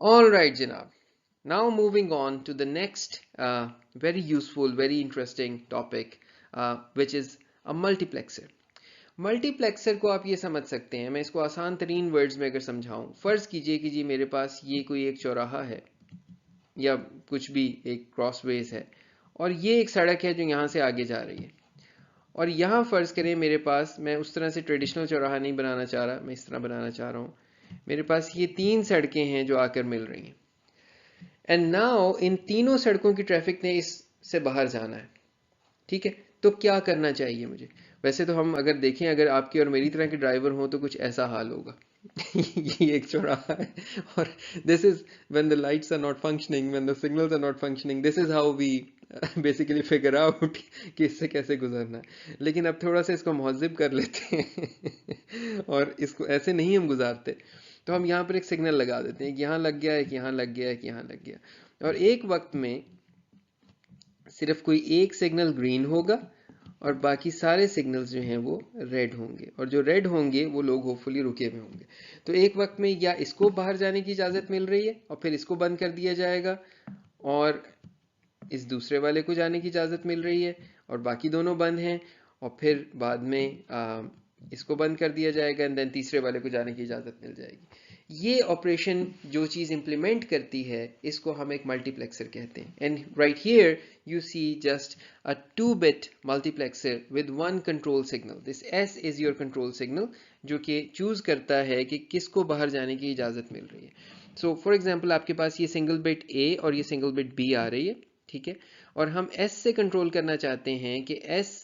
All right, Janab. Now moving on to the next very useful, very interesting topic, which is a multiplexer. Multiplexer को आप ये समझ सकते हैं, मैं इसको आसान तरीन वर्ड्स में अगर समझाऊं, फर्ज कीजिए कि जी मेरे पास ये कोई एक चौराहा है या कुछ भी एक क्रॉसवेज है, और ये एक सड़क है जो यहाँ से आगे जा रही है। और यहाँ फर्ज करें मेरे पास, मैं उस तरह से ट्रेडिशनल चौराहा नहीं बनाना चाह रहा, मैं इस तरह बनाना चाह रहा हूँ। मेरे पास ये तीन सड़कें हैं जो आकर मिल रही हैं, एंड नाउ इन तीनों सड़कों की ट्रैफिक ने इससे बाहर जाना है। ठीक है, तो क्या करना चाहिए मुझे? वैसे तो हम अगर देखें, अगर आपकी और मेरी तरह के ड्राइवर हों तो कुछ ऐसा हाल होगा। ये एक चौराहा है और this is when the lights are not functioning, when the signals are not functioning, this is how we basically figure out कि इससे कैसे गुजरना है। लेकिन अब थोड़ा सा इसको महज़िब कर लेते हैं और इसको ऐसे नहीं हम गुजारते। तो हम यहाँ पर एक सिग्नल लगा देते हैं कि यहाँ लग गया, एक यहाँ लग गया, एक यहाँ लग गया, और एक वक्त में सिर्फ कोई एक सिग्नल ग्रीन होगा और बाकी सारे सिग्नल्स जो हैं वो रेड होंगे, और जो रेड होंगे वो लोग होपफुली रुके हुए होंगे। तो एक वक्त में या इसको बाहर जाने की इजाज़त मिल रही है और फिर इसको बंद कर दिया जाएगा, और इस दूसरे वाले को जाने की इजाज़त मिल रही है और बाकी दोनों बंद हैं, और फिर बाद में इसको बंद कर दिया जाएगा एंड देन तीसरे वाले को जाने की इजाज़त मिल जाएगी। ये ऑपरेशन जो चीज़ इंप्लीमेंट करती है इसको हम एक मल्टीप्लेक्सर कहते हैं। And right here you see just a 2-bit multiplexer with one control signal. This S is your control signal जो कि चूज करता है कि किसको बाहर जाने की इजाज़त मिल रही है। सो फॉर एग्जांपल आपके पास ये सिंगल बिट A और ये सिंगल बिट B आ रही है, ठीक है, और हम S से कंट्रोल करना चाहते हैं कि S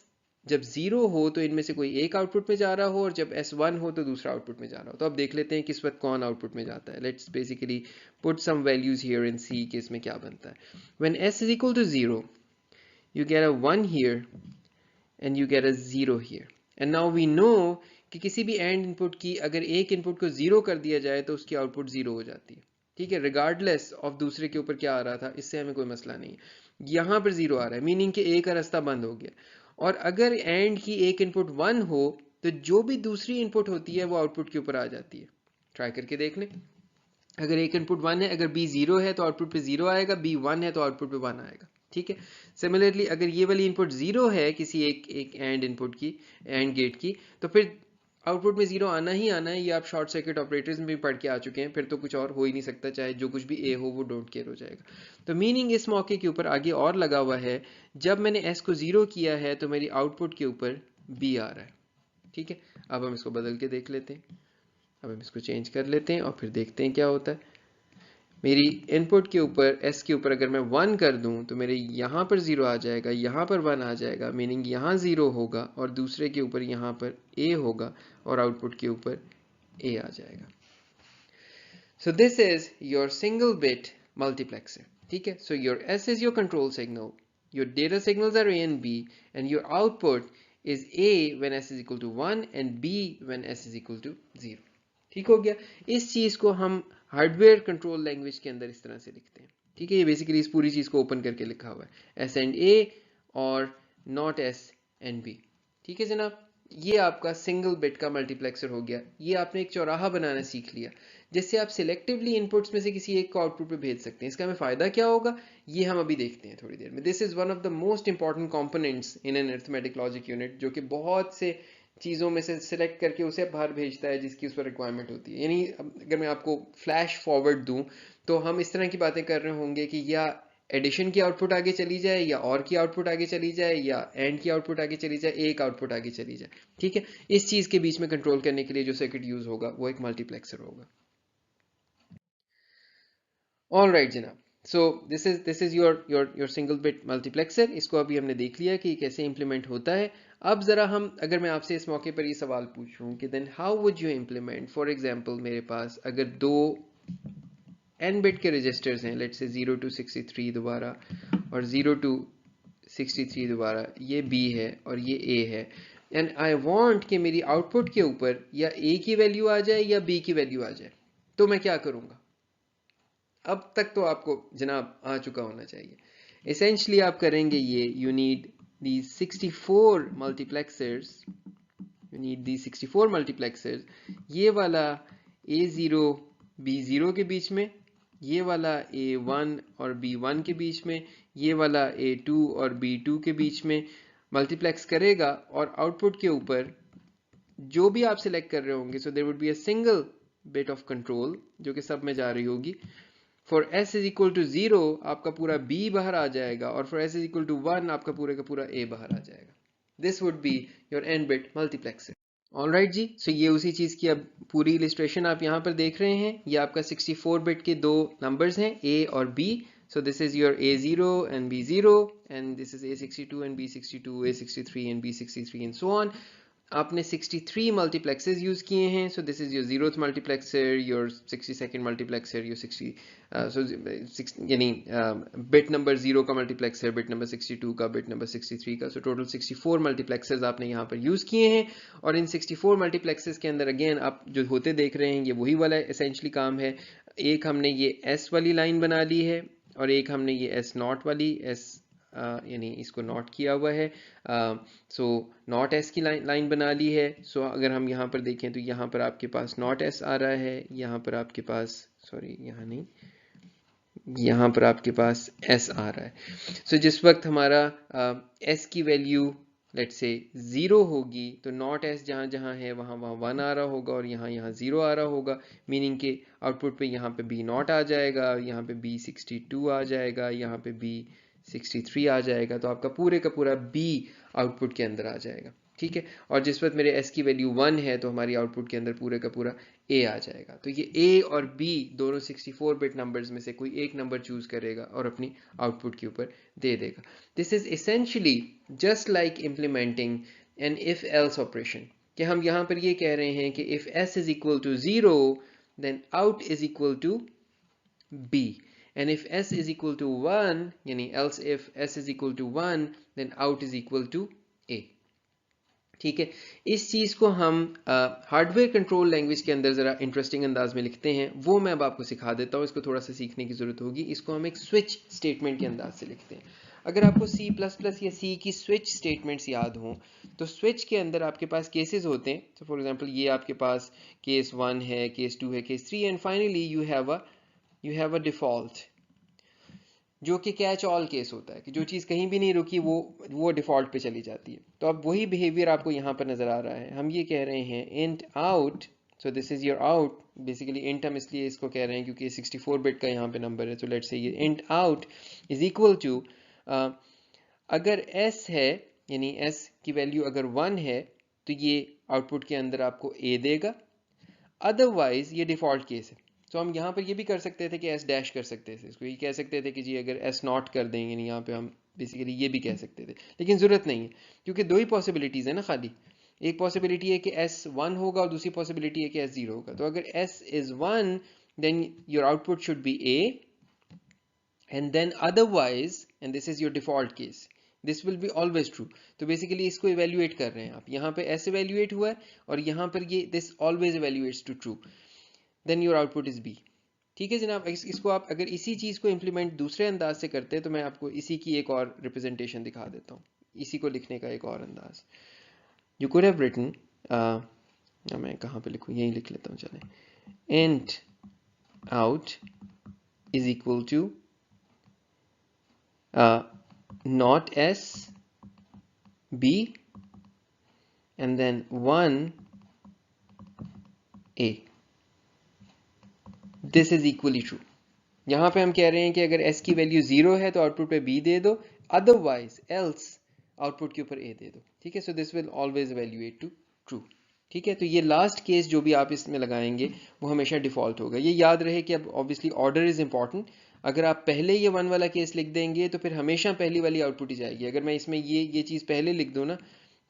जब 0 हो तो इनमें से कोई एक आउटपुट में जा रहा हो, और जब S1 हो तो दूसरा आउटपुट में जा रहा हो। तो अब देख लेते हैं कि इस वक्त कौन आउटपुट में जाता है। Let's basically put some values here and see कि इसमें क्या बनता है। When S is equal to 0, you get a 1 here and you get a 0 here. And now we know कि किसी भी एंड इनपुट की अगर एक इनपुट को 0 कर दिया जाए तो उसकी आउटपुट 0 हो जाती है। ठीक है, रिगार्डलेस ऑफ दूसरे के ऊपर क्या आ रहा था, इससे हमें कोई मसला नहीं है। यहाँ पर 0 आ रहा है, मीनिंग कि एक का रास्ता बंद हो गया। और अगर एंड की एक इनपुट 1 हो तो जो भी दूसरी इनपुट होती है वो आउटपुट के ऊपर आ जाती है। ट्राई करके देख लें। अगर एक इनपुट 1 है, अगर B 0 है तो आउटपुट पे 0 आएगा, B 1 है तो आउटपुट पे 1 आएगा। ठीक है, सिमिलरली अगर ये वाली इनपुट 0 है किसी एक एंड इनपुट की, एंड गेट की, तो फिर आउटपुट में 0 आना ही आना है। ये आप शॉर्ट सर्किट ऑपरेटर्स में भी पढ़ के आ चुके हैं, फिर तो कुछ और हो ही नहीं सकता, चाहे जो कुछ भी ए हो वो डोंट केयर हो जाएगा। तो मीनिंग इस मौके के ऊपर आगे और लगा हुआ है, जब मैंने एस को 0 किया है तो मेरी आउटपुट के ऊपर बी आ रहा है। ठीक है, अब हम इसको बदल के देख लेते हैं। अब हम इसको चेंज कर लेते हैं और फिर देखते हैं क्या होता है। मेरी इनपुट के ऊपर एस के ऊपर अगर मैं 1 कर दूं तो मेरे यहाँ पर 0 आ जाएगा, यहाँ पर 1 आ जाएगा, मीनिंग यहाँ 0 होगा, और दूसरे के ऊपर यहाँ पर ए होगा और आउटपुट के ऊपर ए आ जाएगा। So this is your single bit multiplexer. ठीक है, so your S is your control signal, your data signals are A and B, and your output is A when S is equal to 1 and B when S is equal to 0. ठीक हो गया। इस चीज को हम hardware control language के अंदर इस तरह से लिखते हैं। ठीक है, ये बेसिकली इस पूरी चीज को ओपन करके लिखा हुआ है, S एंड A और नॉट S एंड B। ठीक है जनाब, ये आपका सिंगल बिट का मल्टीप्लेक्सर हो गया। ये आपने एक चौराहा बनाना सीख लिया जिससे आप सिलेक्टिवली इनपुट्स में से किसी एक को आउटपुट पे भेज सकते हैं। इसका हमें फायदा क्या होगा ये हम अभी देखते हैं थोड़ी देर में। This is one of the most important components in an arithmetic logic unit, जो कि बहुत से चीज़ों में से सिलेक्ट करके उसे बाहर भेजता है जिसकी उस पर रिक्वायरमेंट होती है। यानी अगर मैं आपको फ्लैश फॉरवर्ड दूं तो हम इस तरह की बातें कर रहे होंगे कि या एडिशन की आउटपुट आगे चली जाए, या और की आउटपुट आगे चली जाए, या एंड की आउटपुट आगे चली जाए, एक आउटपुट आगे चली जाए। ठीक है, इस चीज़ के बीच में कंट्रोल करने के लिए जो सर्किट यूज होगा वो एक मल्टीप्लेक्सर होगा। ऑल राइट जनाब, सो this is your single bit multiplexer. इसको अभी हमने देख लिया कि कैसे इंप्लीमेंट होता है। अब जरा हम, अगर मैं आपसे इस मौके पर ये सवाल पूछूं कि then how would you implement, for example मेरे पास अगर दो n बिट के रजिस्टर्स हैं, लेट्स से 0 to 63 दोबारा और 0 to 63 दोबारा, ये B है और ये A है, एंड आई वांट कि मेरी आउटपुट के ऊपर या A की वैल्यू आ जाए या B की वैल्यू आ जाए, तो मैं क्या करूंगा? अब तक तो आपको जनाब आ चुका होना चाहिए। एसेंशली आप करेंगे ये, you need these 64 multiplexers, you need these 64 multiplexers, ये वाला A0 B0 के बीच में, ये वाला A1 और B1 के बीच में, ये वाला A2 और B2 के बीच में मल्टीप्लेक्स करेगा और आउटपुट के ऊपर जो भी आप सिलेक्ट कर रहे होंगे, so there would be a single bit of control जो कि सब में जा रही होगी. For s is equal to 0 आपका पूरा b बाहर आ जाएगा और for s is equal to 1 आपका पूरे का पूरा a बाहर आ जाएगा. This would be your n bit multiplexer. Alright जी, सो ये उसी चीज़ की अब पूरी इलिस्ट्रेशन आप यहाँ पर देख रहे हैं. ये आपका 64 बिट के दो नंबर्स हैं a और b. So this is your A0 and B0 and this is A62 and B62, A63 and B63 and so on. आपने 63 मल्टीप्लेक्सेस यूज़ किए हैं. So this is your 0th multiplexer, your 62nd multiplexer, your 60 यानी bit number 0 का multiplexer, bit number 62 का, bit number 63 का. So total 64 multiplexers आपने यहाँ पर यूज़ किए हैं. और इन 64 मल्टीप्लेक्सर्स के अंदर अगेन आप जो होते देख रहे हैं ये वही वाला एसेंशली काम है. एक हमने ये S वाली लाइन बना ली है और एक हमने ये S नॉट वाली यानी इसको नॉट किया हुआ है. सो नॉट एस की लाइन बना ली है. सो अगर हम यहाँ पर देखें तो यहाँ पर आपके पास नॉट एस आ रहा है, यहाँ पर आपके पास सॉरी यहाँ नहीं, यहाँ पर आपके पास एस आ रहा है. सो जिस वक्त हमारा एस की वैल्यू लेट्स से 0 होगी तो नॉट एस जहाँ जहाँ है वहाँ वहाँ 1 आ रहा होगा और यहाँ यहाँ 0 आ रहा होगा. मीनिंग के आउटपुट पे यहाँ पे बी नॉट आ जाएगा, यहाँ पे बी 62 आ जाएगा, यहाँ पे बी 63 आ जाएगा. तो आपका पूरे का पूरा b आउटपुट के अंदर आ जाएगा. ठीक है. और जिस वक्त मेरे s की वैल्यू 1 है तो हमारी आउटपुट के अंदर पूरे का पूरा a आ जाएगा. तो ये a और b दोनों 64 बिट नंबर्स में से कोई एक नंबर चूज करेगा और अपनी आउटपुट के ऊपर दे देगा. This is essentially just like implementing an if else operation. कि हम यहाँ पर ये कह रहे हैं कि if s is equal to 0 then out is equal to b. And if s is equal to 1 यानी else if s is equal to 1 then out is equal to a. ठीक है. इस चीज़ को हम हार्डवेयर कंट्रोल लैंग्वेज के अंदर ज़रा interesting अंदाज में लिखते हैं. वो मैं अब आपको सिखा देता हूँ. इसको थोड़ा सा सीखने की ज़रूरत होगी. इसको हम एक स्विच स्टेटमेंट के अंदाज से लिखते हैं. अगर आपको C++ या C की स्विच स्टेटमेंट्स याद हों तो स्विच के अंदर आपके पास केसेस होते हैं. तो फॉर एग्जांपल ये आपके पास केस 1 है, केस 2 है, case 3 and finally you have a default जो कि कैच ऑल केस होता है कि जो चीज़ कहीं भी नहीं रुकी वो डिफ़ॉल्ट पे चली जाती है. तो अब वही बिहेवियर आपको यहाँ पर नज़र आ रहा है. हम ये कह रहे हैं int out. So this is your out. Basically int हम इसलिए इसको कह रहे हैं क्योंकि 64 बिट का यहाँ पे नंबर है. तो लेट्स से ये int out is equal to अगर s है यानी s की वैल्यू अगर 1 है तो ये आउटपुट के अंदर आपको a देगा. अदरवाइज ये डिफ़ॉल्ट केस है. तो हम यहाँ पर ये भी कर सकते थे कि एस डैश कर सकते थे. इसको ये कह सकते थे कि जी अगर एस नॉट कर दें यानी यहाँ पे हम बेसिकली ये भी कह सकते थे. लेकिन ज़रूरत नहीं है क्योंकि दो ही पॉसिबिलिटीज़ है ना खाली. एक पॉसिबिलिटी है कि एस 1 होगा और दूसरी पॉसिबिलिटी है कि एस 0 होगा. तो अगर S is 1 then your output should be A and then otherwise and this is your default case this will be always true. तो बेसिकली इसको इवेल्युएट कर रहे हैं आप. यहाँ पे एस इवेल्युएट हुआ है और यहाँ पर ये this always evaluates to true. Then your output is B. ठीक है जनाब. इसको आप अगर इसी चीज़ को इम्प्लीमेंट दूसरे अंदाज से करते हैं तो मैं आपको इसी की एक और रिप्रेजेंटेशन दिखा देता हूँ. इसी को लिखने का एक और अंदाज. यू कुड हैव रिटन, मैं कहाँ पे लिखूँ, यहीं लिख लेता हूँ चलें. Int out is equal to not S B and then 1 A. This is equally true. यहाँ पे हम कह रहे हैं कि अगर s की वैल्यू 0 है तो आउटपुट पे b दे दो, अदरवाइज एल्स आउटपुट के ऊपर a दे दो. ठीक है. So this will always evaluate to true. ठीक है. तो ये लास्ट केस जो भी आप इसमें लगाएंगे वो हमेशा डिफॉल्ट होगा. ये याद रहे कि अब ऑब्वियसली ऑर्डर इज इंपॉर्टेंट. अगर आप पहले ये 1 वाला केस लिख देंगे तो फिर हमेशा पहली वाली आउटपुट ही जाएगी. अगर मैं इसमें ये चीज़ पहले लिख दूँ ना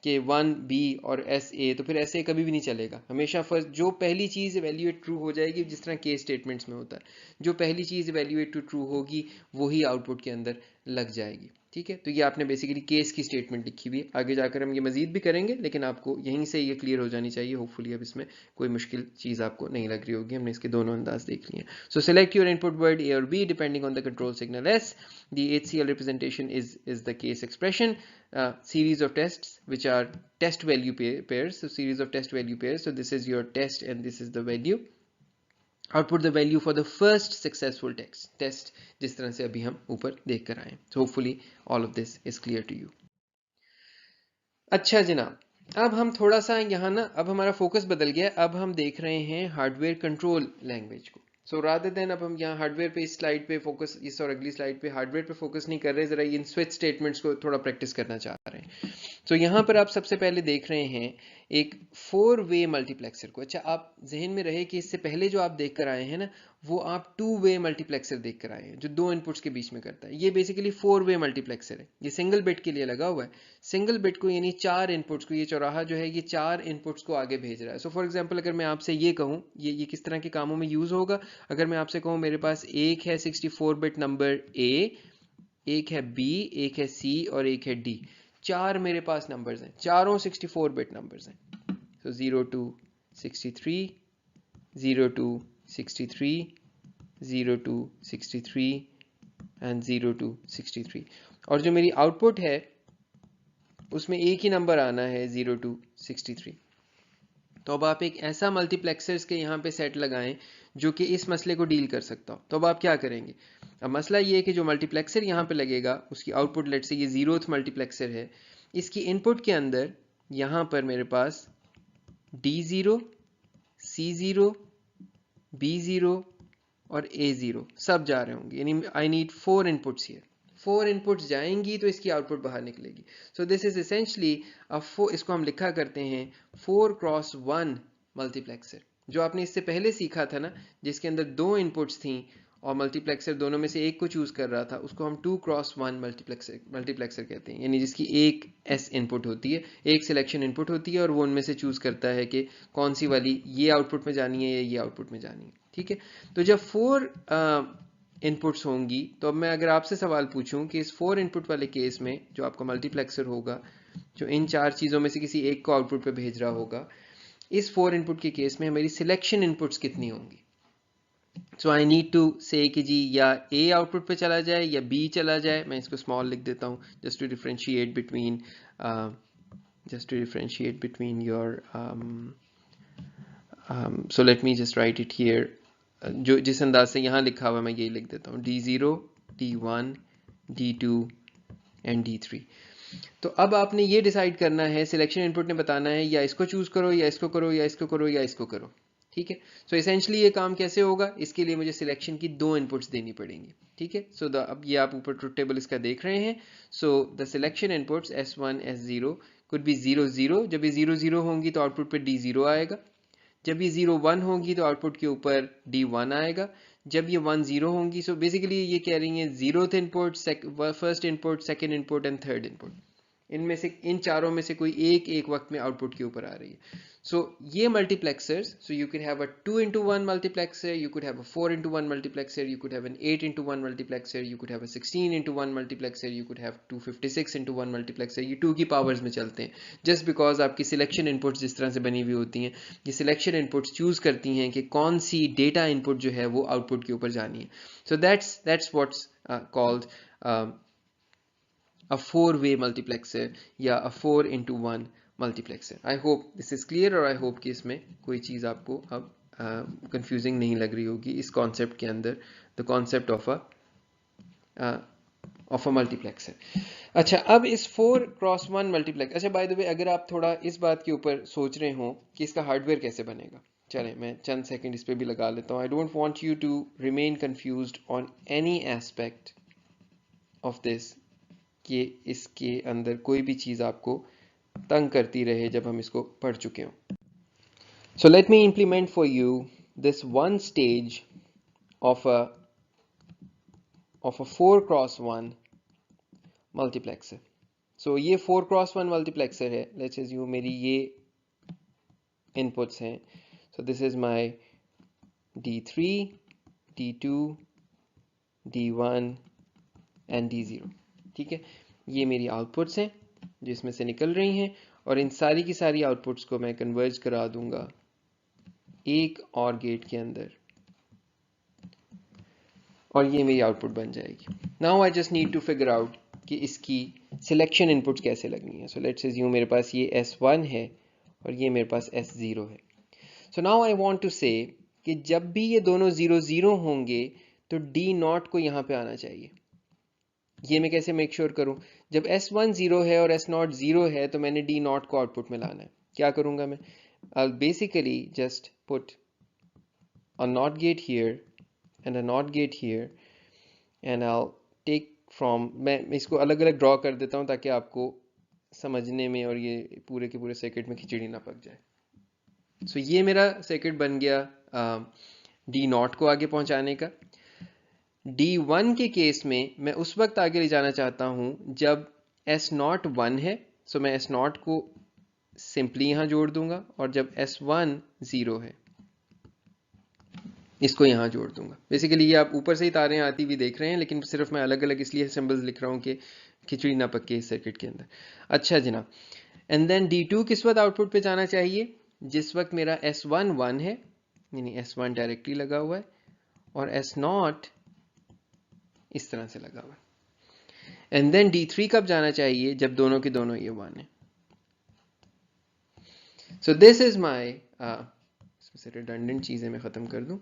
कि 1 बी और एस ए तो फिर ऐसे कभी भी नहीं चलेगा. हमेशा फर्स्ट जो पहली चीज़ इवैल्यूएट ट्रू हो जाएगी, जिस तरह केस स्टेटमेंट्स में होता है, जो पहली चीज़ इवैल्यूएट टू ट्रू होगी वही आउटपुट के अंदर लग जाएगी. ठीक है. तो ये आपने बेसिकली केस की स्टेटमेंट लिखी हुई है. आगे जाकर हम ये मजीद भी करेंगे लेकिन आपको यहीं से ये क्लियर हो जानी चाहिए. होपफुली अब इसमें कोई मुश्किल चीज़ आपको नहीं लग रही होगी. हमने इसके दोनों अंदाज देख लिए हैं. So select your input word A और B depending on the control signal S. The HCL representation is the case expression. Series of tests which are test value pairs. So series of test value pairs. So this is your test and this is the value. Output the value for the first successful test, जिस तरह से अभी हम ऊपर देख कर आए। So hopefully all of this is clear to you. अच्छा जनाब, अब हम थोड़ा सा यहाँ ना, अब हमारा फोकस बदल गया, अब हम देख रहे हैं हार्डवेयर कंट्रोल लैंग्वेज को। सो रादर देन अब हम यहाँ हार्डवेयर पे इस स्लाइड पे फोकस, इस और अगली स्लाइड पे हार्डवेयर पे फोकस नहीं कर रहे, जरा इन स्विच स्टेटमेंट्स को थोड़ा प्रैक्टिस करना चाह रहे हैं। तो यहाँ पर आप सबसे पहले देख रहे हैं एक 4-वे मल्टीप्लेक्सर को। अच्छा, आप जहन में रहे कि इससे पहले जो आप देख कर आए हैं ना, वो आप 2-वे मल्टीप्लेक्सर देख कर आए हैं जो 2 इनपुट्स के बीच में करता है। ये बेसिकली 4-वे मल्टीप्लेक्सर है, ये सिंगल बिट के लिए लगा हुआ है। सिंगल बिट को यानी 4 इनपुट्स को, ये चौराहा जो है ये 4 इनपुट्स को आगे भेज रहा है। सो फॉर एग्जांपल अगर मैं आपसे ये कहूँ, ये किस तरह के कामों में यूज होगा, अगर मैं आपसे कहूँ मेरे पास एक है 64 बिट नंबर ए, एक है बी, एक है सी और एक है डी, 4 मेरे पास नंबर्स हैं, चारों 64 बिट नंबर्स हैं। so 0 to 63, 0 to 63, 0 to 63 and 0 to 63, और जो मेरी आउटपुट है उसमें एक ही नंबर आना है 0 to 63। तो अब आप एक ऐसा मल्टीप्लेक्सर्स के यहाँ पे सेट लगाएं जो कि इस मसले को डील कर सकता हो। तो अब आप क्या करेंगे, अब मसला ये है कि जो मल्टीप्लेक्सर यहाँ पे लगेगा उसकी आउटपुट, लेट से ये 0th मल्टीप्लेक्सर है, इसकी इनपुट के अंदर यहाँ पर मेरे पास D0, C0, B0 और A0 सब जा रहे होंगे, यानी I need 4 inputs here. 4 inputs जाएंगी तो इसकी आउटपुट बाहर निकलेगी। सो दिस इज एसेंशली इसको हम लिखा करते हैं 4x1 मल्टीप्लेक्सर। जो आपने इससे पहले सीखा था ना, जिसके अंदर 2 इनपुट्स थी और मल्टीप्लेक्सर दोनों में से एक को चूज कर रहा था, उसको हम 2x1 मल्टीप्लेक्सर कहते हैं, यानी जिसकी एक एस इनपुट होती है, एक सिलेक्शन इनपुट होती है और वो उनमें से चूज करता है कि कौन सी वाली ये आउटपुट में जानी है या ये आउटपुट में जानी है। ठीक है, तो जब 4 इनपुट्स होंगी, तो अब मैं अगर आपसे सवाल पूछूं कि इस 4 इनपुट वाले केस में जो आपका मल्टीप्लेक्सर होगा, जो इन 4 चीज़ों में से किसी एक को आउटपुट पे भेज रहा होगा, इस 4 इनपुट के केस में हमारी सिलेक्शन इनपुट्स कितनी होंगी। सो आई नीड टू से कि जी या ए आउटपुट पे चला जाए या बी चला जाए। मैं इसको स्मॉल लिख देता हूँ just to differentiate between your, so let me just write it here. जो जिस अंदाज से यहाँ लिखा हुआ है मैं यही लिख देता हूँ, D0, D1, D2 and D3। तो अब आपने ये डिसाइड करना है, सिलेक्शन इनपुट ने बताना है या इसको चूज करो या इसको करो या इसको करो या इसको करो। ठीक है, सो एसेंशली ये काम कैसे होगा, इसके लिए मुझे सिलेक्शन की 2 इनपुट्स देनी पड़ेंगी। ठीक है, सो अब ये आप ऊपर ट्रुथ टेबल इसका देख रहे हैं। So the selection inputs S1, S0 could be 0, 0। जब ये 0, 0 होंगी तो आउटपुट पे D0 आएगा। जब ये 0, 1 होंगी तो आउटपुट के ऊपर D1 आएगा। जब ये 1, 0 होंगी, सो बेसिकली ये कह रही है 0th input, first input, second input and third input, इनमें से इन चारों में से कोई एक वक्त में आउटपुट के ऊपर आ रही है। सो ये multiplexers, so you can have a 2x1 multiplexer, you could have a 4x1 multiplexer, you could have an 8x1 multiplexer, you could have a 16x1 multiplexer, you could have 256x1 multiplexer। ये 2 की powers में चलते हैं just because आपकी selection inputs जिस तरह से बनी हुई होती हैं, ये सिलेक्शन इनपुट्स चूज करती हैं कि कौन सी डेटा इनपुट जो है वो आउटपुट के ऊपर जानी है। So that's what's called a 4-way multiplexer या a 4x1 multiplexer। I hope this is clear और I hope कि इसमें कोई चीज़ आपको अब confusing नहीं लग रही होगी इस concept के अंदर, the concept of a multiplexer। अच्छा, अब इस 4x1 multiplex, अच्छा बाय द वे अगर आप थोड़ा इस बात के ऊपर सोच रहे हो कि इसका हार्डवेयर कैसे बनेगा, चलें मैं चंद सेकंड इस पे भी लगा लेता हूँ। I don't want you to remain confused on any aspect of this, कि इसके अंदर कोई भी चीज़ आपको तंग करती रहे जब हम इसको पढ़ चुके हों। So let me implement for you this one stage of a 4x1 multiplexer. So ये 4x1 मल्टीप्लेक्सर है, लेट्स अज्यूम मेरी ये इनपुट्स हैं। सो this is my D3, D2, D1 and D0। ठीक है, ये मेरी आउटपुट्स हैं जिसमें से निकल रही हैं और इन सारी की सारी आउटपुट्स को मैं कन्वर्ज करा दूंगा एक और गेट के अंदर और ये मेरी आउटपुट बन जाएगी। Now I just need to figure out कि इसकी सिलेक्शन इनपुट्स कैसे लगनी है। सो लेट्स अज्यूम मेरे पास ये S1 है और ये मेरे पास S0 है। So now I want to say कि जब भी ये दोनों 0 0 होंगे तो डी नॉट को यहाँ पे आना चाहिए। ये मैं कैसे मेक श्योर करूं? जब S1 0 है और S0 0 है तो मैंने डी नॉट को आउटपुट में लाना है। क्या करूंगा मैं? I'll basically just put a NOT gate here and a NOT gate here and I'll take from, मैं इसको अलग अलग ड्रॉ कर देता हूं ताकि आपको समझने में और ये पूरे के पूरे सर्किट में खिचड़ी ना पक जाए। सो ये मेरा सर्किट बन गया डी नॉट को आगे पहुंचाने का। D1 के केस में मैं उस वक्त आगे ले जाना चाहता हूं जब S0 1 है, सो मैं S0 को सिंपली यहां जोड़ दूंगा, और जब S1 0 है इसको यहां जोड़ दूंगा। बेसिकली ये आप ऊपर से ही तारें आती हुई देख रहे हैं, लेकिन सिर्फ मैं अलग अलग इसलिए सिंबल्स लिख रहा हूं कि खिचड़ी ना पके इस सर्किट के अंदर। अच्छा जनाब, एंड देन D2 किस वक्त आउटपुट पे जाना चाहिए? जिस वक्त मेरा S1 1 है, यानी S1 डायरेक्टली लगा हुआ है और S0 इस तरह से लगा हुआ है। एंड देन D3 कब जाना चाहिए? जब दोनों के दोनों ये 1 है। सो दिस इज माई, इसमें से रिडंडेंट चीजें मैं खत्म कर दूं।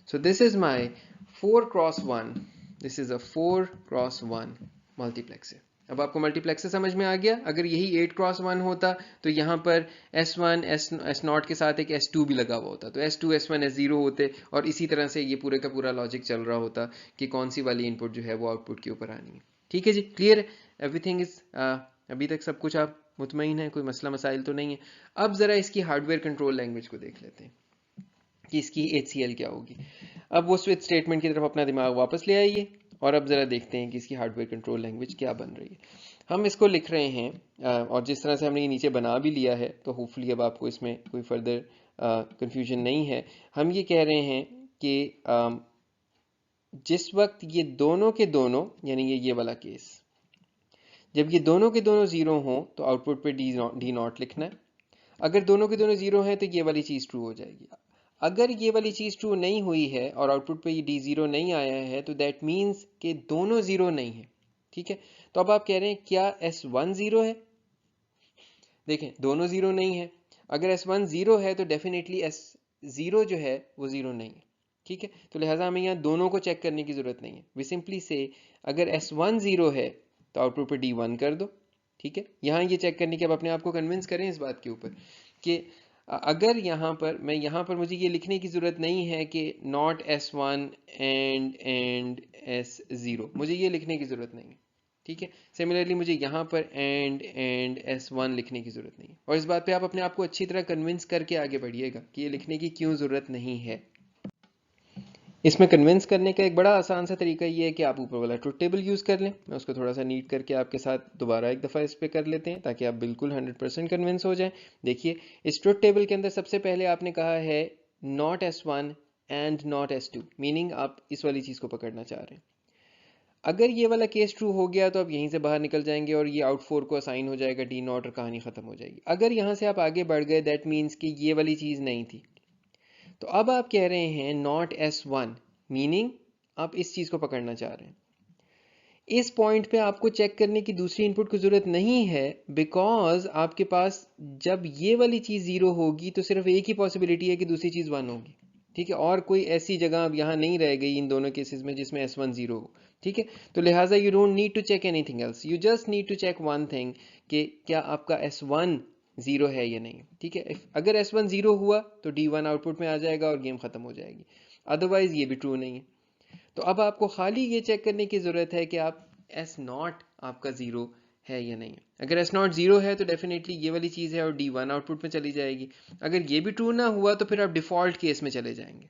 सो this is my 4x1, this is a 4x1 multiplexer. अब आपको मल्टीप्लेक्सर समझ में आ गया? अगर यही 8x1 होता तो यहाँ पर S1 S0 के साथ एक S2 भी लगा हुआ होता, तो S2 S1 S0 होते, और इसी तरह से ये पूरे का पूरा लॉजिक चल रहा होता कि कौन सी वाली इनपुट जो है वो आउटपुट के ऊपर आनी है। ठीक है जी, क्लियर? एवरीथिंग इज, अभी तक सब कुछ आप मुतमईन है, कोई मसला मसाइल तो नहीं है? अब जरा इसकी हार्डवेयर कंट्रोल लैंग्वेज को देख लेते हैं कि इसकी HCL क्या होगी। अब वो स्विच स्टेटमेंट की तरफ अपना दिमाग वापस ले आइए और अब जरा देखते हैं कि इसकी हार्डवेयर कंट्रोल लैंग्वेज क्या बन रही है। हम इसको लिख रहे हैं और जिस तरह से हमने ये नीचे बना भी लिया है तो होपफुली अब आपको इसमें कोई फर्दर कंफ्यूजन नहीं है। हम ये कह रहे हैं कि जिस वक्त ये दोनों के दोनों, यानी ये वाला केस, जब ये दोनों के दोनों 0 हों तो आउटपुट पे डी नॉट लिखना है। अगर दोनों के दोनों 0 हैं तो ये वाली चीज़ ट्रू हो जाएगी। अगर ये वाली चीज़ ट्रू नहीं हुई है और आउटपुट पे ये D0 नहीं आया है तो दैट मीन्स कि दोनों 0 नहीं है। ठीक है, तो अब आप कह रहे हैं क्या S1 0 है? देखें, दोनों 0 नहीं है। अगर S1 0 है तो डेफिनेटली S0 जो है वो 0 नहीं है। ठीक है, तो लिहाजा हमें यहाँ दोनों को चेक करने की ज़रूरत नहीं है। वी सिंपली से अगर S1 0 है तो आउटपुट पे D1 कर दो। ठीक है, यहाँ ये चेक करने के, अब अपने आप को कन्विंस करें इस बात के ऊपर कि अगर यहाँ पर मुझे ये लिखने की ज़रूरत नहीं है कि नॉट S1 एंड S0, मुझे ये लिखने की ज़रूरत नहीं है। ठीक है, सिमिलरली मुझे यहाँ पर एंड S1 लिखने की ज़रूरत नहीं है, और इस बात पे आप अपने आप को अच्छी तरह कन्विंस करके आगे बढ़िएगा कि ये लिखने की क्यों ज़रूरत नहीं है। इसमें कन्विंस करने का एक बड़ा आसान सा तरीका ये है कि आप ऊपर वाला ट्रुथ टेबल यूज़ कर लें। मैं उसको थोड़ा सा नीट करके आपके साथ दोबारा एक दफ़ा इस पर कर लेते हैं ताकि आप बिल्कुल 100% कन्विंस हो जाएं। देखिए, इस ट्रुथ टेबल के अंदर सबसे पहले आपने कहा है not S1 and not S2, meaning आप इस वाली चीज़ को पकड़ना चाह रहे हैं। अगर ये वाला केस ट्रू हो गया तो आप यहीं से बाहर निकल जाएंगे और ये आउट 4 को असाइन हो जाएगा D नॉट और कहानी ख़त्म हो जाएगी। अगर यहाँ से आप आगे बढ़ गए दैट मीन्स कि ये वाली चीज़ नहीं थी। तो अब आप कह रहे हैं नॉट S1, मीनिंग आप इस चीज़ को पकड़ना चाह रहे हैं। इस पॉइंट पे आपको चेक करने की दूसरी इनपुट की ज़रूरत नहीं है, बिकॉज आपके पास जब ये वाली चीज़ 0 होगी तो सिर्फ एक ही पॉसिबिलिटी है कि दूसरी चीज़ 1 होगी। ठीक है, और कोई ऐसी जगह अब यहाँ नहीं रह गई इन दोनों केसेस में जिसमें S1 0 हो। ठीक है, तो लिहाजा you don't need to check anything else, you just need to check one thing कि क्या आपका S1 0 है या नहीं। ठीक है, अगर S1 0 हुआ तो D1 आउटपुट में आ जाएगा और गेम खत्म हो जाएगी, अदरवाइज ये भी ट्रू नहीं है। तो अब आपको खाली ये चेक करने की ज़रूरत है कि आप S0 आपका 0 है या नहीं है। अगर S0 0 है तो डेफिनेटली ये वाली चीज़ है और D1 आउटपुट में चली जाएगी। अगर ये भी ट्रू ना हुआ तो फिर आप डिफ़ॉल्ट केस में चले जाएंगे।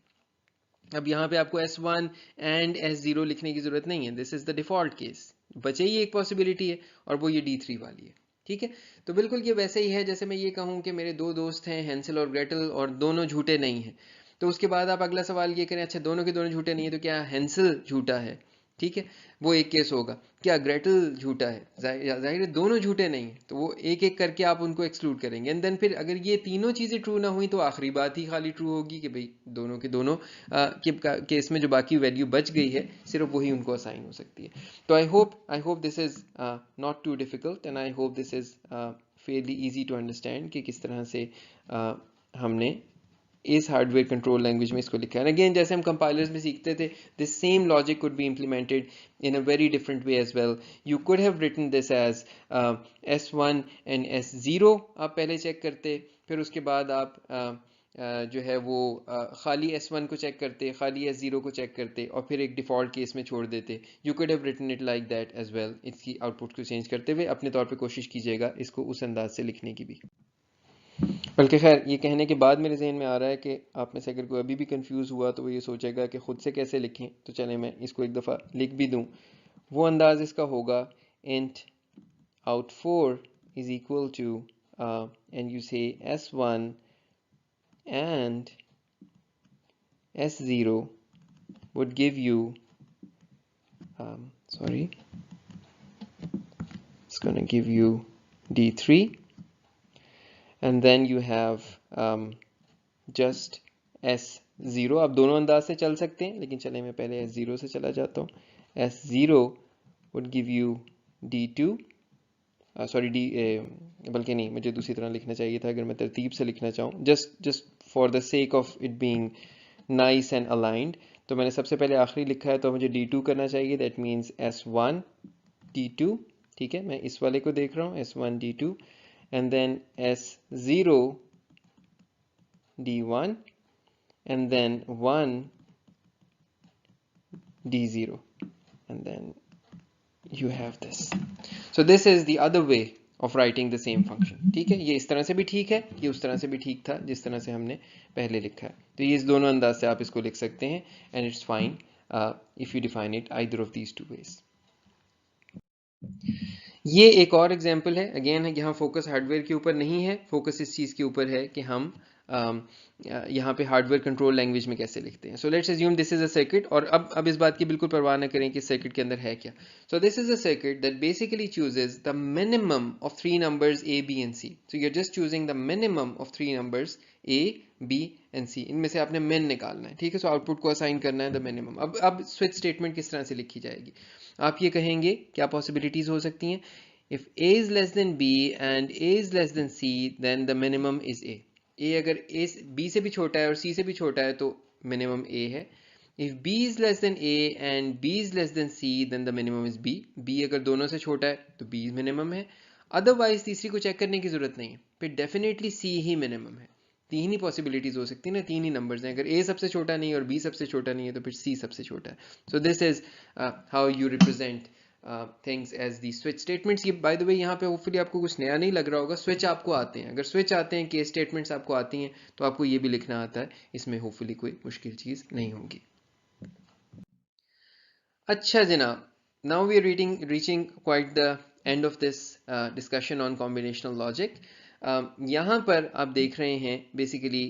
अब यहाँ पे आपको S1 एंड S0 लिखने की ज़रूरत नहीं है, this is the default case. बचे ही एक पॉसिबिलिटी है और वो ये D3 वाली है। ठीक है, तो बिल्कुल ये वैसे ही है जैसे मैं ये कहूँ कि मेरे दो दोस्त हैं हैंसल और ग्रेटल और दोनों झूठे नहीं हैं। तो उसके बाद आप अगला सवाल ये करें, अच्छा दोनों के दोनों झूठे नहीं है तो क्या हैंसल झूठा है? ठीक है, वो एक केस होगा। क्या ग्रेटल झूठा है? जाहिर है दोनों झूठे नहीं है, तो वो एक एक करके आप उनको एक्सक्लूड करेंगे। एंड देन फिर अगर ये तीनों चीज़ें ट्रू ना हुई तो आखिरी बात ही खाली ट्रू होगी कि भाई दोनों के दोनों के केस में जो बाकी वैल्यू बच गई है सिर्फ वही उनको असाइन हो सकती है। तो I hope this is not too difficult and I hope this is fairly easy to understand कि किस तरह से हमने इस हार्डवेयर कंट्रोल लैंग्वेज में इसको लिखा है। अगेन जैसे हम कंपाइलर्स में सीखते थे, this same logic could be implemented in a very different way as well. You could have written this as S1 and S0 आप पहले चेक करते, फिर उसके बाद आप जो है वो खाली S1 को चेक करते, खाली S0 को चेक करते और फिर एक डिफ़ॉल्ट केस में छोड़ देते. You could have written it like that as well. इसकी आउटपुट को चेंज करते हुए अपने तौर पे कोशिश कीजिएगा इसको उस अंदाज से लिखने की भी. बल्कि खैर ये कहने के बाद मेरे जहन में आ रहा है कि आप में से अगर कोई अभी भी कंफ्यूज हुआ तो वो ये सोचेगा कि खुद से कैसे लिखें, तो चलें मैं इसको एक दफ़ा लिख भी दूं. वो अंदाज इसका होगा int out4 is equal to and you say s1 and s0 would give you sorry, it's going to give you d3 and then you have just s0. आप दोनों अंदाज से चल सकते हैं लेकिन चले मैं पहले s0 से चला जाता हूँ. s0 would give you d2 sorry D बल्कि नहीं, मुझे दूसरी तरह लिखना चाहिए था अगर मैं तरतीब से लिखना चाहूँ, just for the sake of it being nice and aligned. तो मैंने सबसे पहले आखिरी लिखा है तो मुझे d2 करना चाहिए, दैट मीन्स s1 d2. ठीक है, मैं इस वाले को देख रहा हूँ, s1 d2 and then s0 d1 and then 1 d0 and then you have this. So this is the other way of writing the same function. ठीक है, ये इस तरह से भी ठीक है, ये उस तरह से भी ठीक था जिस तरह से हमने पहले लिखा है. तो ये इस दोनों अंदाज से आप इसको लिख सकते हैं and it's fine if you define it either of these two ways. ये एक और एग्जाम्पल है. अगेन यहाँ फोकस हार्डवेयर के ऊपर नहीं है, फोकस इस चीज़ के ऊपर है कि हम यहाँ पे हार्डवेयर कंट्रोल लैंग्वेज में कैसे लिखते हैं. So let's assume this is a circuit, और अब इस बात की बिल्कुल परवाह न करें कि सर्किट के अंदर है क्या. So this is a circuit that basically chooses the minimum of 3 numbers A, B and C. So you are just choosing the minimum of 3 numbers A, B and C. इनमें से आपने min निकालना है. ठीक है, सो आउटपुट को assign करना है द मिनिमम. अब स्विच स्टेटमेंट किस तरह से लिखी जाएगी. आप ये कहेंगे क्या पॉसिबिलिटीज हो सकती हैं. If A is less than B and A is less than C, then the minimum is A. A अगर A B से भी छोटा है और C से भी छोटा है तो minimum A है. If B is less than A and B is less than C, then the minimum is B. B अगर दोनों से छोटा है तो B minimum है. अदरवाइज तीसरी को चेक करने की जरूरत नहीं है, फिर डेफिनेटली C ही मिनिमम है. तीन ही पॉसिबिलिटीज हो सकती है ना, तीन ही नंबर्स हैं. अगर A सबसे छोटा नहीं और B सबसे छोटा नहीं है तो फिर C सबसे छोटा है. So this is how you represent things as the switch statements. ये by the way यहाँ पे होपफुली आपको कुछ नया नहीं लग रहा होगा. स्विच आपको आते हैं, अगर स्विच आते हैं, केस स्टेटमेंट्स आपको आती हैं तो आपको ये भी लिखना आता है. इसमें होपफुली कोई मुश्किल चीज़ नहीं होगी. अच्छा जनाब, now we are reaching quite the end of this discussion on combinational logic. यहाँ पर आप देख रहे हैं बेसिकली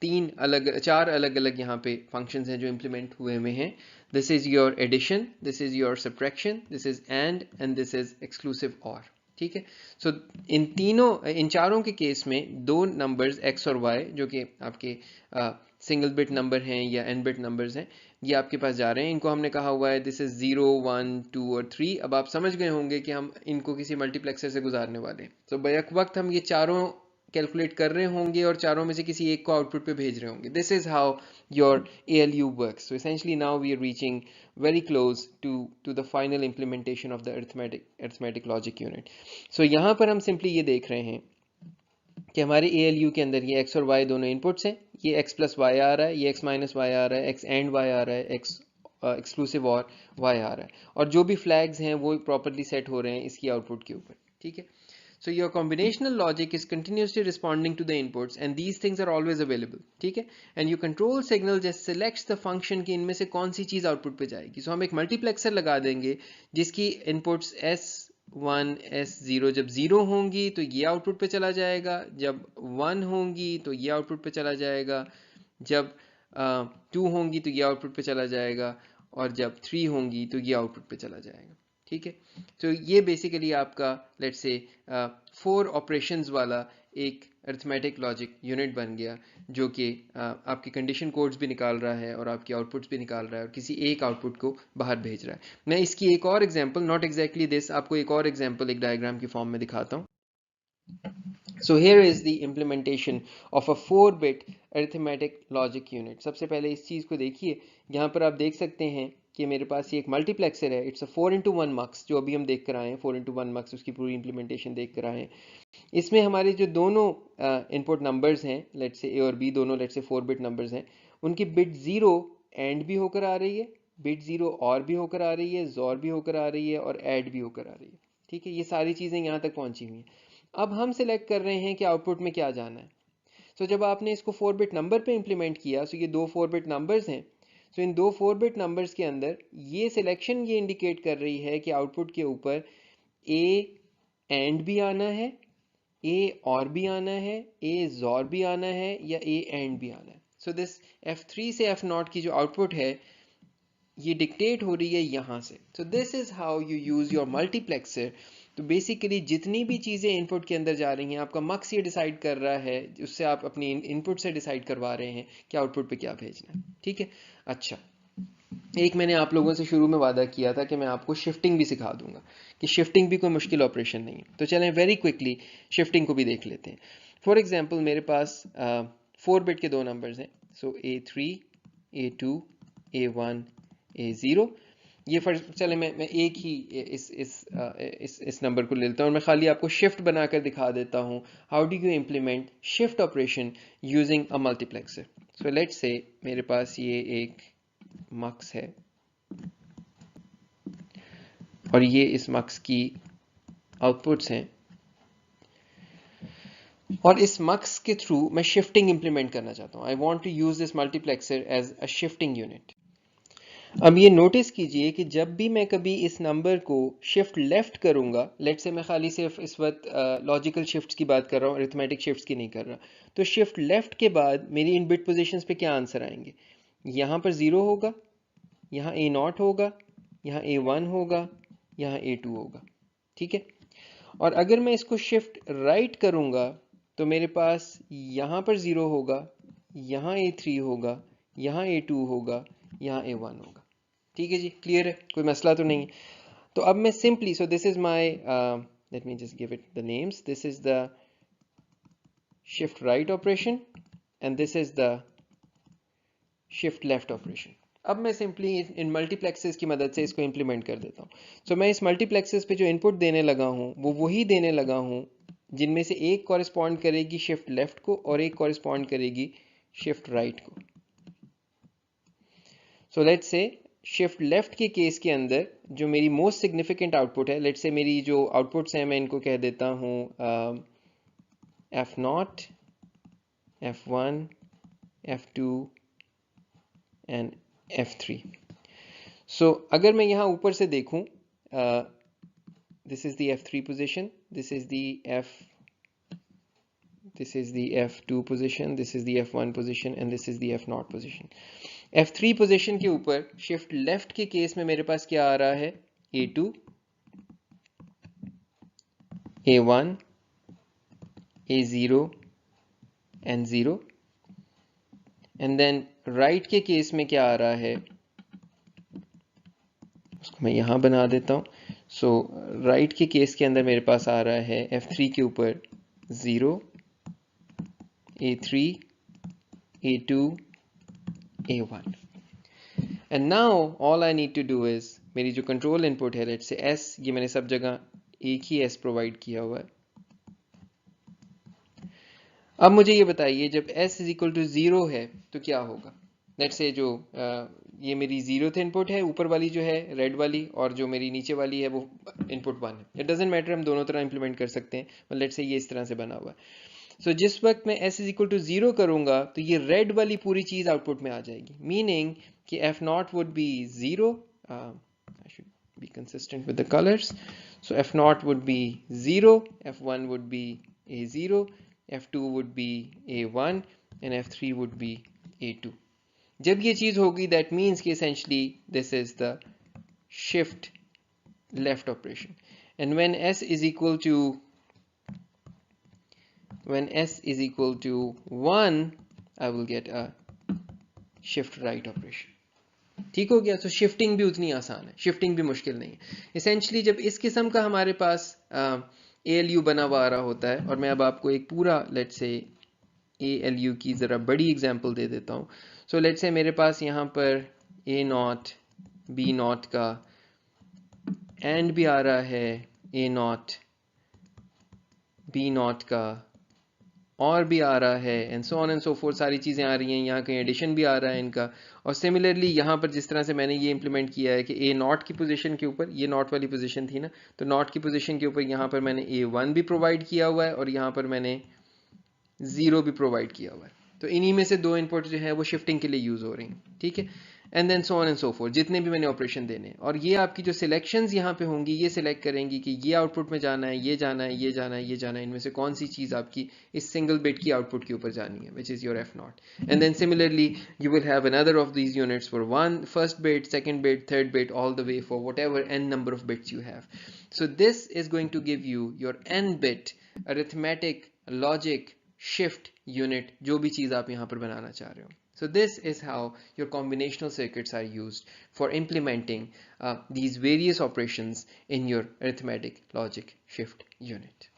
चार अलग अलग यहाँ पे फंक्शंस हैं जो इम्प्लीमेंट हुए हुए हैं. This is your addition, this is your subtraction, this is and this is exclusive or. ठीक है, सो इन चारों के केस में दो नंबर्स x और y जो कि आपके सिंगल बिट नंबर हैं या n बिट नंबर्स हैं, ये आपके पास जा रहे हैं. इनको हमने कहा हुआ है दिस इज 0, 1, 2 और 3. अब आप समझ गए होंगे कि हम इनको किसी मल्टीप्लेक्सर से गुजारने वाले हैं. तो बैक वक्त हम ये चारों कैलकुलेट कर रहे होंगे और चारों में से किसी एक को आउटपुट पे भेज रहे होंगे. This is how your ALU works. So essentially now we are reaching very close to the final implementation of the arithmetic logic unit. So यहाँ पर हम सिंपली ये देख रहे हैं कि हमारे ALU के अंदर ये x और y दोनों इनपुट्स हैं. ये x प्लस y आ रहा है, ये x माइनस y आ रहा है, x एंड y आ रहा है, x एक्सक्लूसिव और y आ रहा है, और जो भी फ्लैग्स हैं वो प्रॉपरली सेट हो रहे हैं इसकी आउटपुट के ऊपर. ठीक है, so your combinational logic is continuously responding to the inputs and these things are always available. ठीक है, and your control signal just selects the function कि इनमें से कौन सी चीज आउटपुट पे जाएगी. so हम एक मल्टीप्लेक्सर लगा देंगे जिसकी इनपुट्स S1 S0 जब 0 होंगी तो ये आउटपुट पे चला जाएगा, जब 1 होंगी तो ये आउटपुट पे चला जाएगा, जब 2 होंगी तो ये आउटपुट पे चला जाएगा, और जब 3 होंगी तो ये आउटपुट पे चला जाएगा. ठीक है, तो ये बेसिकली आपका लेट्स से 4 ऑपरेशंस वाला एक अरिथमेटिक लॉजिक यूनिट बन गया जो कि आपके कंडीशन कोड्स भी निकाल रहा है और आपके आउटपुट्स भी निकाल रहा है और किसी एक आउटपुट को बाहर भेज रहा है. मैं इसकी एक और एग्जांपल, नॉट एग्जैक्टली दिस, आपको एक और एग्जांपल एक डायग्राम की फॉर्म में दिखाता हूँ. So here is the implementation of a 4-bit arithmetic logic unit. सबसे पहले इस चीज़ को देखिए, यहाँ पर आप देख सकते हैं कि मेरे पास ये एक मल्टीप्लेक्सर है. इट्स अ 4x1 मक्स, जो अभी हम देख कर आए हैं 4x1 मक्स, उसकी पूरी इंप्लीमेंटेशन देख कर आए हैं. इसमें हमारे जो दोनों इनपुट नंबर्स हैं, लेट्स से ए और बी, दोनों लेट्स से 4-बिट नंबर्स हैं, उनकी बिट 0 एंड भी होकर आ रही है, बिट 0 और भी होकर आ रही है, जोर भी होकर आ रही है और ऐड भी होकर आ रही है. ठीक है, ये सारी चीज़ें यहाँ तक पहुँची हुई हैं. अब हम सिलेक्ट कर रहे हैं कि आउटपुट में क्या जाना है. सो जब आपने इसको 4-बिट नंबर पे इंप्लीमेंट किया, सो ये दो 4-बिट नंबर्स हैं. सो इन दो 4-बिट नंबर्स के अंदर ये सिलेक्शन ये इंडिकेट कर रही है कि आउटपुट के ऊपर ए एंड भी आना है, ए और भी आना है, ए जोर भी आना है, या ए एंड भी आना है. सो दिस F3 से F0 की जो आउटपुट है ये डिक्टेट हो रही है यहाँ से. सो this is how you use your multiplexer. तो बेसिकली जितनी भी चीज़ें इनपुट के अंदर जा रही हैं, आपका मक्स ये डिसाइड कर रहा है, उससे आप अपनी इनपुट से डिसाइड करवा रहे हैं कि आउटपुट पे क्या भेजना है. ठीक है. अच्छा, एक मैंने आप लोगों से शुरू में वादा किया था कि मैं आपको शिफ्टिंग भी सिखा दूंगा, कि शिफ्टिंग भी कोई मुश्किल ऑपरेशन नहीं है. तो चलें वेरी क्विकली शिफ्टिंग को भी देख लेते हैं. फॉर एग्जाम्पल मेरे पास 4-बिट के दो नंबर्स हैं. सो A3, A2, A1, A0. ये फर्स्ट चले मैं एक ही इस नंबर को ले लेता हूँ और मैं खाली आपको शिफ्ट बनाकर दिखा देता हूँ. How do you implement shift operation using a multiplexer. So let's say मेरे पास ये एक मक्स है और ये इस मक्स की आउटपुट्स हैं, और इस मक्स के थ्रू मैं शिफ्टिंग इंप्लीमेंट करना चाहता हूँ. I want to use this multiplexer as a shifting unit. अब ये नोटिस कीजिए कि जब भी मैं कभी इस नंबर को शिफ्ट लेफ्ट करूंगा, लेट्स से मैं खाली सिर्फ इस वक्त लॉजिकल शिफ्ट्स की बात कर रहा हूँ, अरिथमेटिक शिफ्ट्स की नहीं कर रहा, तो शिफ्ट लेफ्ट के बाद मेरी इन बिट पोजीशंस पे क्या आंसर आएंगे. यहाँ पर 0 होगा, यहाँ A0 होगा, यहाँ A1 होगा, यहाँ A2 होगा. ठीक है. और अगर मैं इसको शिफ्ट राइट करूंगा तो मेरे पास यहाँ पर 0 होगा, यहाँ A3 होगा, यहाँ A2 होगा, यहाँ A1 होगा. ठीक है जी, क्लियर है, कोई मसला तो नहीं है. तो अब मैं simply, so this is my, late me just give it the names. This is the shift write operation and this is the shift left operation. अब मैं सिंपली इन मल्टीप्लेक्सेस की मदद से इसको इंप्लीमेंट कर देता हूँ. सो मैं इस मल्टीप्लेक्सेस पे जो इनपुट देने लगा हूँ वो वही देने लगा हूँ जिनमें से एक कॉरेस्पॉन्ड करेगी शिफ्ट लेफ्ट को और एक कॉरेस्पॉन्ड करेगी शिफ्ट राइट को. So let's say shift left के केस के अंदर जो मेरी मोस्ट सिग्निफिकेंट आउटपुट है, लेट्स से मेरी जो आउटपुट्स हैं मैं इनको कह देता हूँ F0, F1, F2 and F3. सो अगर मैं यहाँ ऊपर से देखूँ, this is the F3 position, this is the F2 position, this is the F1 position and this is the F0 position. F3 position के ऊपर शिफ्ट लेफ्ट के केस में मेरे पास क्या आ रहा है, A2, A1, A0 and 0. And then right के case में क्या आ रहा है, उसको मैं यहां बना देता हूं. सो राइट के केस के अंदर मेरे पास आ रहा है F3 के ऊपर 0, A3, A2, A1. And now all I need to do is, मेरी जो कंट्रोल इनपुट है, लेट्स से S, ये मैंने सब जगह एक ही S प्रोवाइड किया हुआ है. अब मुझे ये बताइए जब S इज इक्वल टू 0 है तो क्या होगा. लेट्स से जो ये मेरी 0th इनपुट है, ऊपर वाली जो है रेड वाली, और जो मेरी नीचे वाली है वो इनपुट 1 है. इट डजेंट मैटर, हम दोनों तरह इंप्लीमेंट कर सकते हैं, पर लेट्स से ये इस तरह से बना हुआ है. सो जिस वक्त मैं S इज इक्वल टू 0 करूंगा तो ये रेड वाली पूरी चीज आउटपुट में आ जाएगी, मीनिंग कि F0 would be 0. I should be consistent with the colors. So F0 would be 0, F1 would be A0, F2 would be A1 and F3 would be A2. जब ये चीज होगी that means कि essentially this is the shift left operation. And when S is equal to 1, I will get a shift right operation. ठीक हो गया. तो shifting भी उतनी आसान है, शिफ्टिंग भी मुश्किल नहीं है. इसेंशली जब इस किस्म का हमारे पास ALU बना हुआ आ रहा होता है। और मैं अब आपको एक पूरा लेट्स से ALU की ज़रा बड़ी एग्जांपल दे देता हूँ। सो लेट्स से मेरे पास यहाँ पर A0 B0 का एंड भी आ रहा है, A0 B0 का और भी आ रहा है, and so on and so fourth, सारी चीज़ें आ रही हैं, यहाँ कहीं एडिशन भी आ रहा है इनका। और सिमिलरली यहाँ पर जिस तरह से मैंने ये इंप्लीमेंट किया है कि A0 की पोजीशन के ऊपर, ये नॉट वाली पोजीशन थी ना, तो नॉट की पोजीशन के ऊपर यहाँ पर मैंने A1 भी प्रोवाइड किया हुआ है और यहाँ पर मैंने 0 भी प्रोवाइड किया हुआ है। तो इन्हीं में से दो इनपुट जो है वो शिफ्टिंग के लिए यूज़ हो रही हैं, ठीक है। And then so on and so forth, जितने भी मैंने ऑपरेशन देने हैं। और ये आपकी जो सिलेक्शंस यहाँ पे होंगी, ये सिलेक्ट करेंगी कि ये आउटपुट में जाना है, ये जाना है, ये जाना है, ये जाना है, इनमें से कौन सी चीज़ आपकी इस सिंगल बिट की आउटपुट के ऊपर जानी है, which is your F0। And then similarly you will have another of these units for one first bit, second bit, third bit, all the way for whatever n number of bits you have. So this is going to give you your n bit arithmetic logic shift unit, जो भी चीज़ आप यहाँ पर बनाना चाह रहे हो. So this is how your combinational circuits are used for implementing these various operations in your arithmetic logic shift unit.